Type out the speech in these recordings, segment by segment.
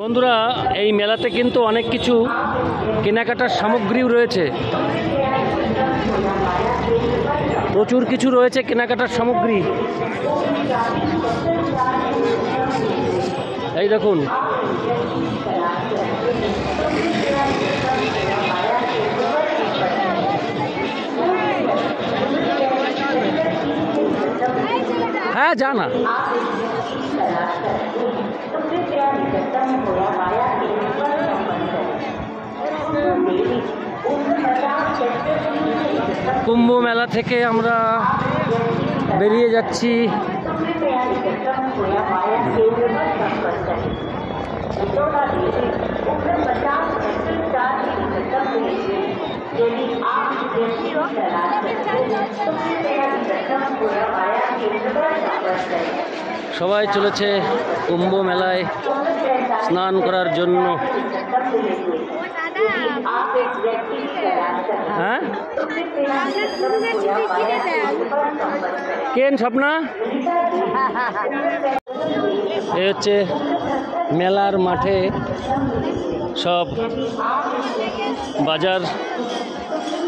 বন্ধুরা, এই মেলাতে কিন্তু অনেক কিছু কেনাকাটার সামগ্রীও রয়েছে। প্রচুর কিছু রয়েছে কেনাকাটার সামগ্রী। এই দেখুন, হ্যাঁ জানা। কুম্ভ মেলা থেকে আমরা বেরিয়ে যাচ্ছি। সবাই চলেছে কুম্ভ মেলায় স্নান করার জন্য। হ্যাঁ কেন স্বপ্না? এ হচ্ছে মেলার মাঠে সব বাজার,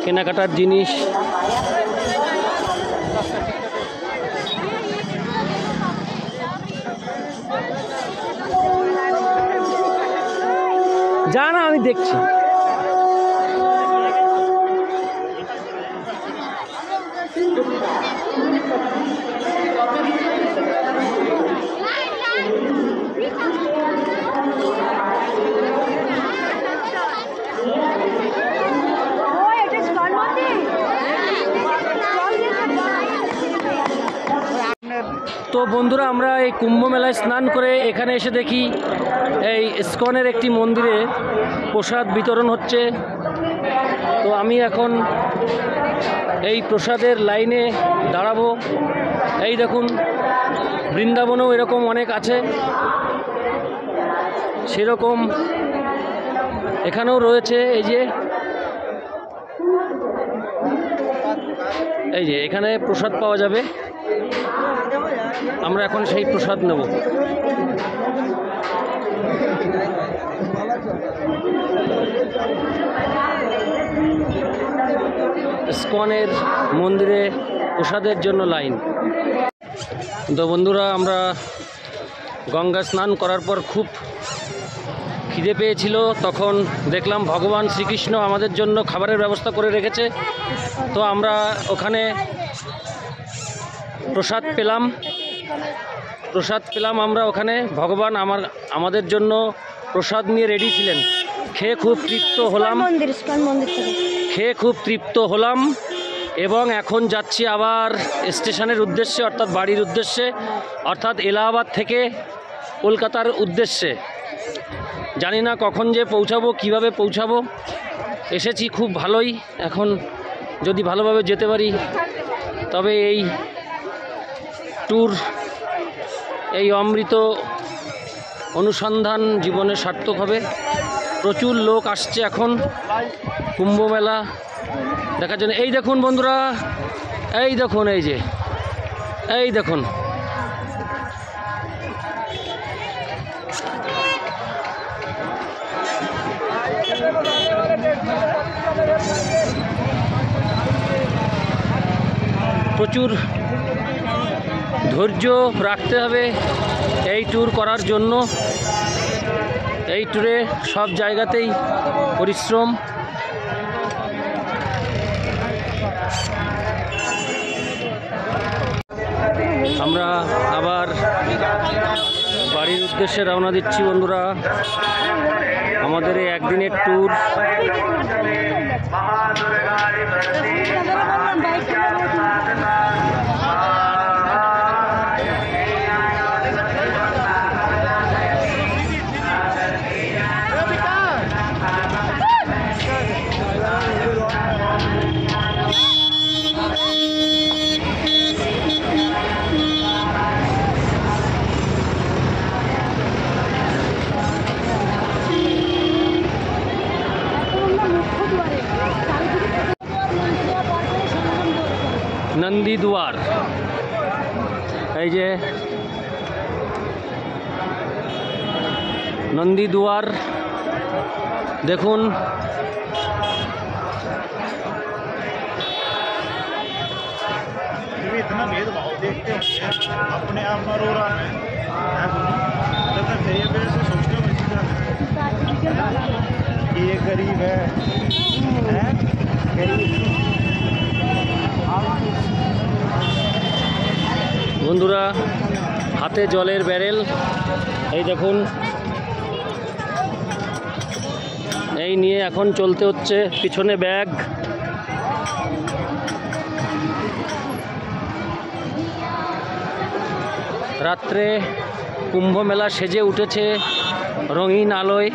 কেনাকাটার জিনিস। জানা, আমি দেখছি। তো বন্ধুরা, আমরা এই কুম্ভ মেলায় স্নান করে এখানে এসে দেখি এই ইসকনের একটি মন্দিরে প্রসাদ বিতরণ হচ্ছে। তো আমি এখন এই প্রসাদের লাইনে দাঁড়াবো। এই দেখুন, বৃন্দাবনেও এরকম অনেক আছে, সেরকম এখানেও রয়েছে। এই যে এখানে প্রসাদ পাওয়া যাবে। আমরা এখন সেই প্রসাদ নেব। ইসকনের মন্দিরে প্রসাদের জন্য লাইন। তো বন্ধুরা, আমরা গঙ্গা স্নান করার পর খুব খিদে পেয়েছিল। তখন দেখলাম ভগবান শ্রীকৃষ্ণ আমাদের জন্য খাবারের ব্যবস্থা করে রেখেছে। তো আমরা ওখানে প্রসাদ পেলাম। আমরা ওখানে ভগবান আমাদের জন্য প্রসাদ নিয়ে রেডি ছিলেন। খেয়ে খুব তৃপ্ত হলাম এবং এখন যাচ্ছি আবার স্টেশনের উদ্দেশ্যে, অর্থাৎ বাড়ির উদ্দেশ্যে, অর্থাৎ এলাহাবাদ থেকে কলকাতার উদ্দেশ্যে। জানি না কখন যে পৌঁছাবো, কিভাবে পৌঁছাবো। এসেছি খুব ভালোই। এখন যদি ভালোভাবে যেতে পারি তবে এই ট্যুর, এই অমৃত অনুসন্ধান জীবনে সার্থক হবে। প্রচুর লোক আসছে এখন কুম্ভ মেলা দেখার জন্য। এই দেখুন বন্ধুরা, এই দেখুন প্রচুর ধৈর্য রাখতে হবে এই ট্যুর করার জন্য। এই ট্যুরে সব জায়গাতেই পরিশ্রম। আমরা আবার বাড়ির উদ্দেশ্যে রওনা দিচ্ছি বন্ধুরা। আমাদের এই একদিনের ট্যুর। নন্দীদুয়ার, এই যে नंदी दुआर देखुन इतना भेदभाव देखते हैं अपने आप में रो रहा है सोचते हो कि ये गरीब है বন্ধুরা হাতে জলের ব্যারেল এই দেখুন এই নিয়ে এখন চলতে হচ্ছে পিছনে ব্যাগ রাত্রে কুম্ভ মেলা সেজে উঠেছে রঙিন আলোয়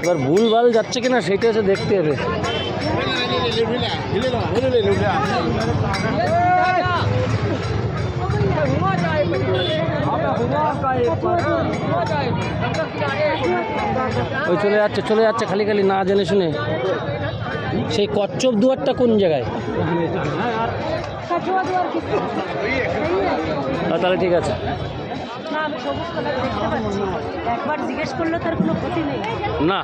এবার ভুলভাল যাচ্ছে কিনা সেটা হচ্ছে দেখতে হবে ওই চলে যাচ্ছে খালি খালি না জেনে শুনে সেই কচ্ছপ দুয়ারটা কোন জায়গায় তাহলে ঠিক আছে একবার জিজ্ঞেস করলে তার কোনো ক্ষতি নেই না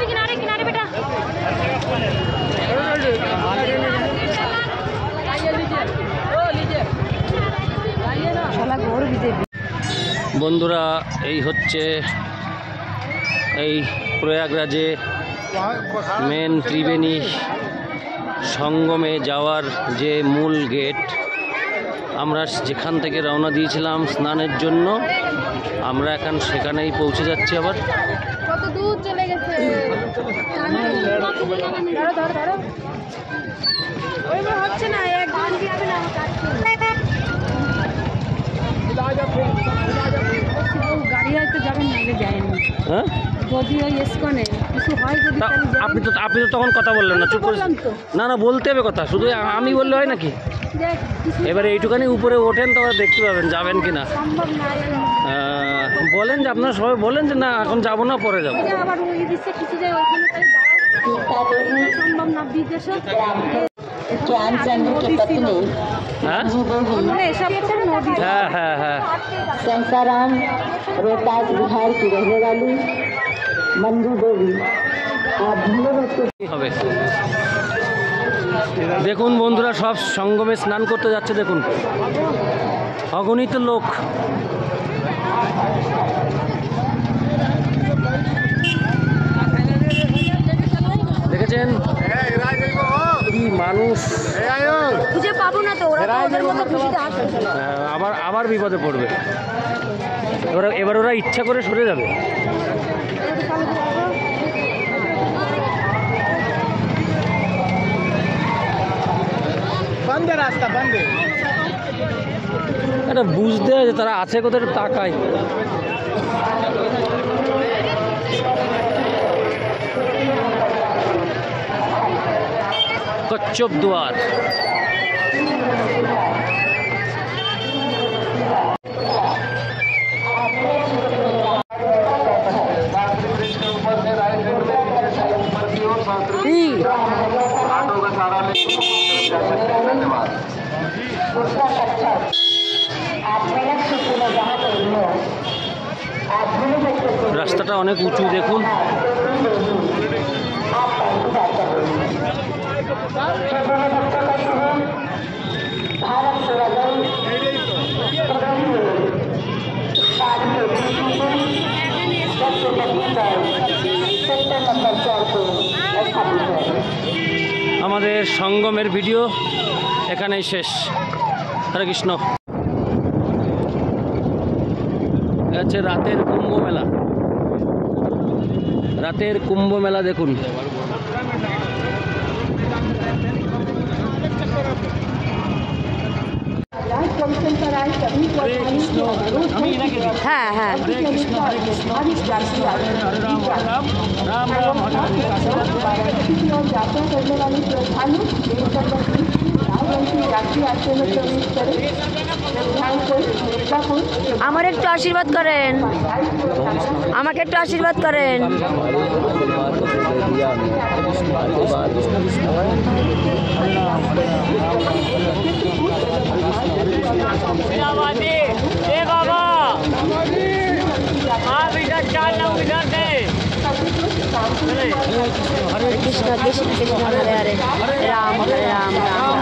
किनारे किनारे बेटा বন্ধুরা এই হচ্ছে এই প্রয়াগরাজে মেন ত্রিবেণী সঙ্গমে যাওয়ার যে মূল গেট আমরা যেখান থেকে রওনা দিয়েছিলাম স্নানের জন্য আমরা এখন সেখানেই পৌঁছে যাচ্ছি আবার কত দূর চলে গেছে ধরো ধরো ধরো ওইভাবে হচ্ছে না একদম যাবে না গাড়ি হয়তো যাবেন না আগে যায়নি হ্যাঁ যদি ওই এসকনে কিছু হয় যদি আপনি তো তখন কথা বললেন না চুপ করে না না বলতে হবে কথা শুধু আমি বললে হয় নাকি এবারে এইটুখানি উপরে ওঠেন তো দেখতে পাবেন যাবেন কি না বলেন যে আপনারা সবাই বলেন যে না এখন যাবো না পরে যাবো আবার ওই দিচ্ছে কিছু যায় ওখানে তাই সম্ভব না বিদেশে हाँ हाँ हाँ संसाराम रोहतास बिहार की रहने वाली मंजू देवी आप হবে দেখুন বন্ধুরা সব সঙ্গমে স্নান করতে যাচ্ছে দেখুন অগণিত লোক দেখেছেন কি মানুষ খুঁজে পাবো না তো ওরা ওদের মতো খুশিতে আসবে আবার বিপদে পড়বে এবার ওরা ইচ্ছা করে সরে যাবে बंद है रास्ता बंद है এটা বুঝতে হয় যে তারা আছে কোথায় তাকায় কচ্ছপ দুয়ার রাস্তাটা অনেক উঁচু দেখুন भारत सेक्टर नंबर 4 को स्थापित है। আমাদের সঙ্গমের ভিডিও এখানেই শেষ। হরে কৃষ্ণ। এটা হচ্ছে রাতের কুম্ভ মেলা। রাতের কুম্ভ মেলা দেখুন। হ্যাঁ হ্যাঁ আমার একটু আশীর্বাদ করেন, আমাকে একটু আশীর্বাদ করেন। কৃষ্ণ কৃষ্ণ কৃষ্ণ হরে হরে রাম হরে রাম রাম